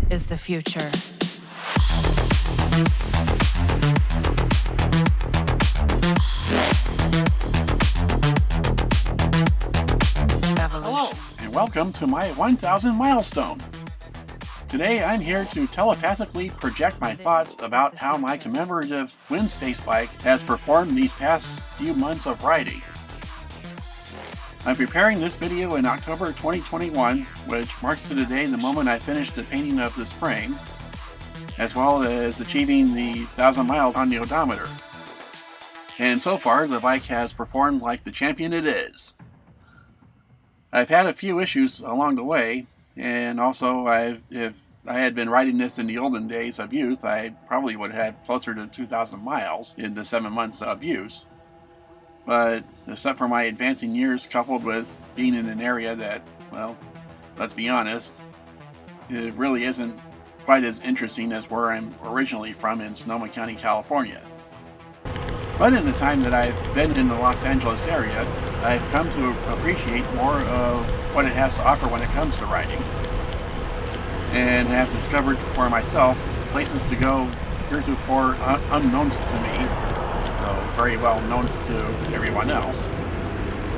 is the future. Hello, and welcome to my 1000 milestone. Today I'm here to telepathically project my thoughts about how my commemorative WinStace bike has performed these past few months of riding. I'm preparing this video in October 2021, which marks to the day the moment I finished the painting of this frame, as well as achieving the 1000 miles on the odometer. And so far, the bike has performed like the champion it is. I've had a few issues along the way, and also if I had been riding this in the olden days of youth, I probably would have closer to 2,000 miles in the 7 months of use. But except for my advancing years coupled with being in an area that, well, let's be honest, it really isn't quite as interesting as where I'm originally from in Sonoma County, California. But in the time that I've been in the Los Angeles area, I've come to appreciate more of what it has to offer when it comes to riding, and have discovered for myself places to go heretofore unknowns to me, though very well known to everyone else,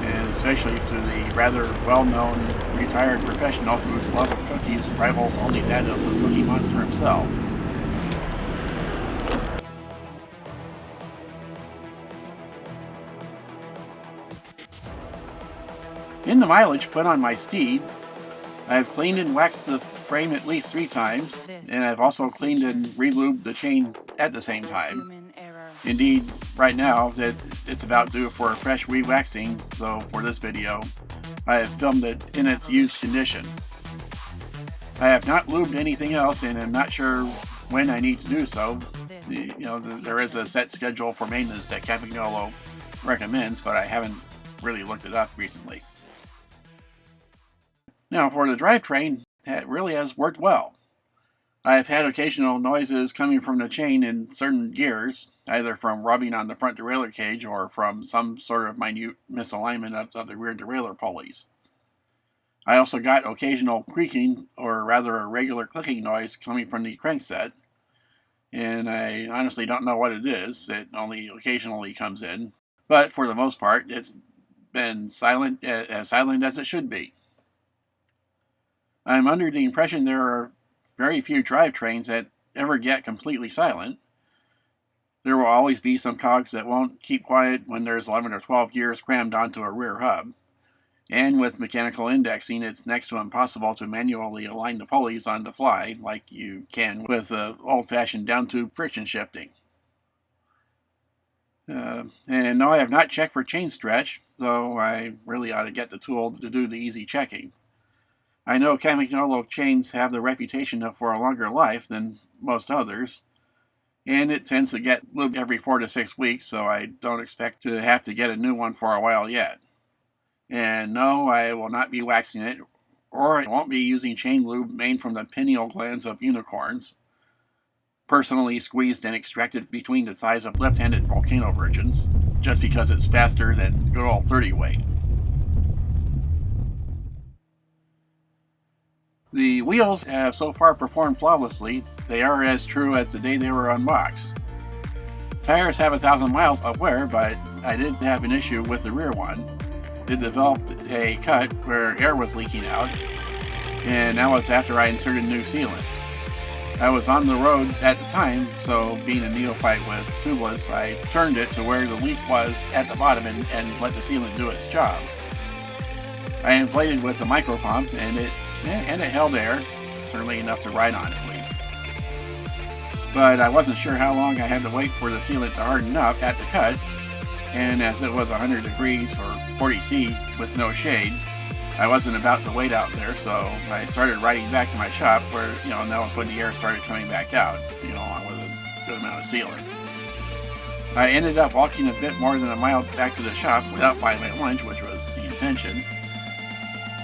and especially to the rather well-known retired professional whose love of cookies rivals only that of the Cookie Monster himself. In the mileage put on my steed, I've cleaned and waxed the frame at least 3 times, and I've also cleaned and re-lubed the chain at the same time. Indeed, right now, that it's about due for a fresh re-waxing, though for this video, I have filmed it in its used condition. I have not lubed anything else, and I'm not sure when I need to do so. There is a set schedule for maintenance that Campagnolo recommends, but I haven't really looked it up recently. Now, for the drivetrain, it really has worked well. I've had occasional noises coming from the chain in certain gears, either from rubbing on the front derailleur cage or from some sort of minute misalignment of the rear derailleur pulleys. I also got occasional creaking, or rather a regular clicking noise coming from the crankset, and I honestly don't know what it is. It only occasionally comes in, but for the most part, it's been silent as it should be. I'm under the impression there are very few drivetrains that ever get completely silent. There will always be some cogs that won't keep quiet when there's 11 or 12 gears crammed onto a rear hub. And with mechanical indexing, it's next to impossible to manually align the pulleys on the fly like you can with old-fashioned down-tube friction shifting. And no, I have not checked for chain stretch, though I really ought to get the tool to do the easy checking. I know Campagnolo chains have the reputation for a longer life than most others, and it tends to get lubed every 4 to 6 weeks, so I don't expect to have to get a new one for a while yet. And no, I will not be waxing it, or I won't be using chain lube made from the pineal glands of unicorns, personally squeezed and extracted between the thighs of left-handed volcano virgins, just because it's faster than good old 30 weight. The wheels have so far performed flawlessly. They are as true as the day they were unboxed. Tires have 1,000 miles of wear, but I did have an issue with the rear one. It developed a cut where air was leaking out, and that was after I inserted new sealant. I was on the road at the time, so being a neophyte with tubeless, I turned it to where the leak was at the bottom and let the sealant do its job. I inflated with the micro pump, and it held air, certainly enough to ride on at least. But I wasn't sure how long I had to wait for the sealant to harden up at the cut, and as it was 100 degrees or 40 C with no shade, I wasn't about to wait out there, so I started riding back to my shop where, and that was when the air started coming back out, along with a good amount of sealant. I ended up walking a bit more than a mile back to the shop without buying my lunch, which was the intention,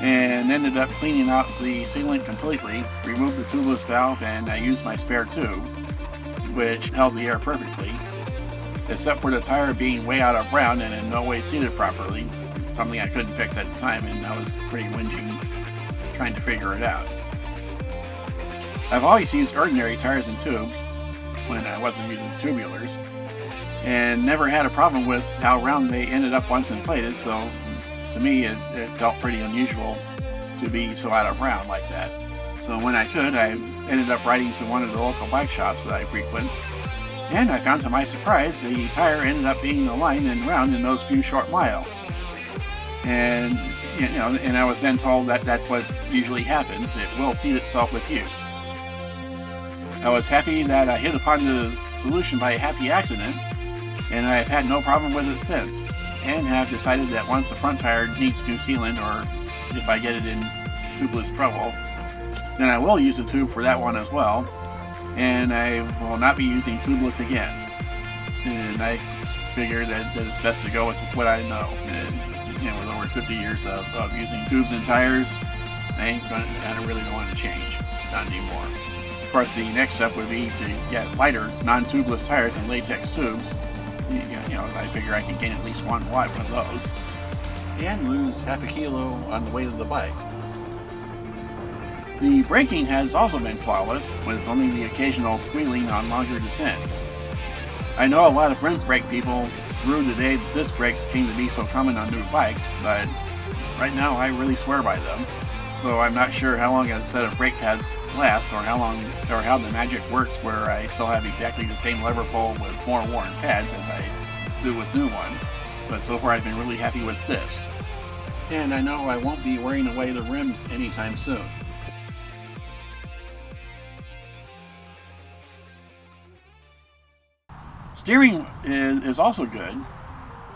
and ended up cleaning out the sealant completely, removed the tubeless valve, and I used my spare tube, which held the air perfectly, except for the tire being way out of round and in no way seated properly, something I couldn't fix at the time, and I was pretty whinging trying to figure it out. I've always used ordinary tires and tubes when I wasn't using tubulars, and never had a problem with how round they ended up once inflated, so to me it felt pretty unusual to be so out of round like that. So when I could, I ended up riding to one of the local bike shops that I frequent, and I found to my surprise the tire ended up being aligned and round in those few short miles. And and I was then told that that's what usually happens. It will seat itself with use. I was happy that I hit upon the solution by a happy accident, and I've had no problem with it since, and have decided that once the front tire needs new sealant, or if I get it in tubeless trouble, then I will use a tube for that one as well, and I will not be using tubeless again. And I figure that it's best to go with what I know. And with over 50 years of using tubes and tires, I really don't want to change. Not anymore. Of course, the next step would be to get lighter, non-tubeless tires and latex tubes. I figure I can gain at least 1 watt with those, and lose half a kilo on the weight of the bike. The braking has also been flawless, with only the occasional squealing on longer descents. I know a lot of front brake people grew the day disc brakes came to be so common on new bikes, but right now I really swear by them. So I'm not sure how long a set of brake pads lasts, or how the magic works where I still have exactly the same lever pull with more worn pads as I do with new ones. But so far I've been really happy with this. And I know I won't be wearing away the rims anytime soon. Steering is also good,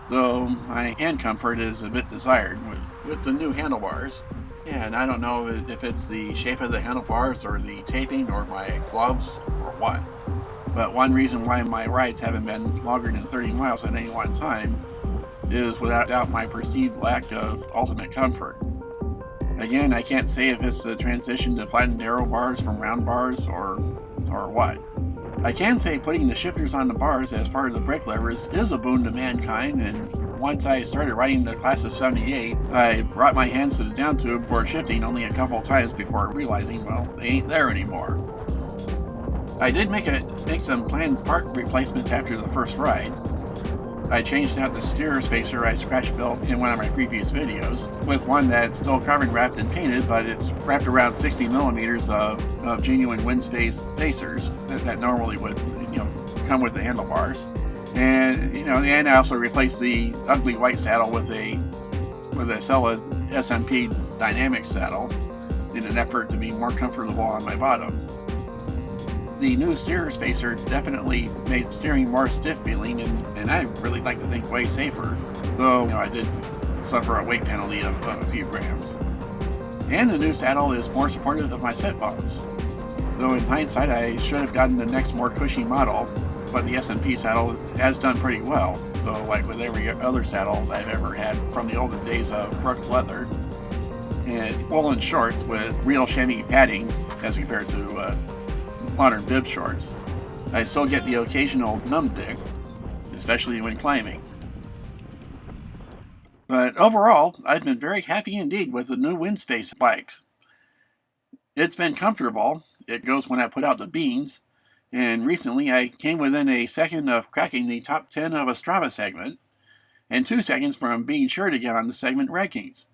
though my hand comfort is a bit desired with the new handlebars. And I don't know if it's the shape of the handlebars, or the taping, or my gloves, or what. But one reason why my rides haven't been longer than 30 miles at any one time is without doubt my perceived lack of ultimate comfort. Again, I can't say if it's the transition to flattened aero bars from round bars, or what. I can say putting the shifters on the bars as part of the brake levers is a boon to mankind, and once I started riding the class of 78, I brought my hands to the down tube for shifting only a couple times before realizing, well, they ain't there anymore. I did make some planned part replacements after the first ride. I changed out the steer spacer I scratch built in one of my previous videos, with one that's still carbon wrapped and painted, but it's wrapped around 60 millimeters of genuine WinSpace spacers that normally would come with the handlebars. And and I also replaced the ugly white saddle with a Sella SMP Dynamic saddle in an effort to be more comfortable on my bottom. The new steer spacer definitely made steering more stiff feeling, and I really like to think way safer, though I did suffer a weight penalty of a few grams. And the new saddle is more supportive of my sit bones, though in hindsight I should have gotten the next more cushy model. But the SMP saddle has done pretty well, though like with every other saddle I've ever had from the olden days of Brooks leather, and woolen shorts with real chamois padding as compared to modern bib shorts, I still get the occasional numb dick, especially when climbing. But overall, I've been very happy indeed with the new WinSpace bikes. It's been comfortable, it goes when I put out the beans, and recently I came within a second of cracking the top 10 of a Strava segment, and 2 seconds from being sure to get on the segment rankings.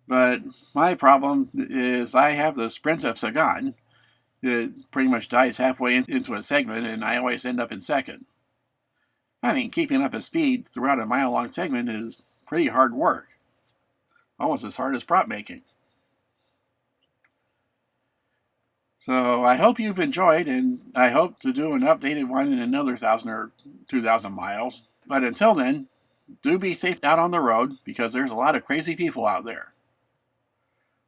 But my problem is I have the Sprint of Sagan. It pretty much dies halfway into a segment, and I always end up in second. I mean, keeping up a speed throughout a mile-long segment is pretty hard work. Almost as hard as prop making. So I hope you've enjoyed, and I hope to do an updated one in another 1,000 or 2,000 miles. But until then, do be safe out on the road, because there's a lot of crazy people out there.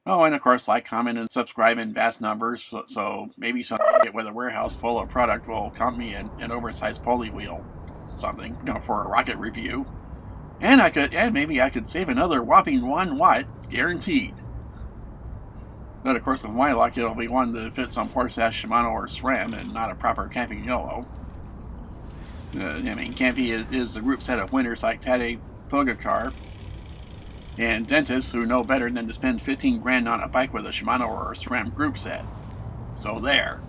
Oh, and of course, like, comment, and subscribe in vast numbers, so maybe some idiot with a warehouse full of product will count me an oversized pulley wheel, something, for a rocket review. And maybe I could save another whopping 1 watt, guaranteed. But of course, with my luck, it'll be one to fit some horse-ass Shimano or SRAM, and not a proper camping YOLO. Campy is the group set of winners like Tadej Pogacar, and dentists who know better than to spend 15 grand on a bike with a Shimano or a SRAM group set. So there.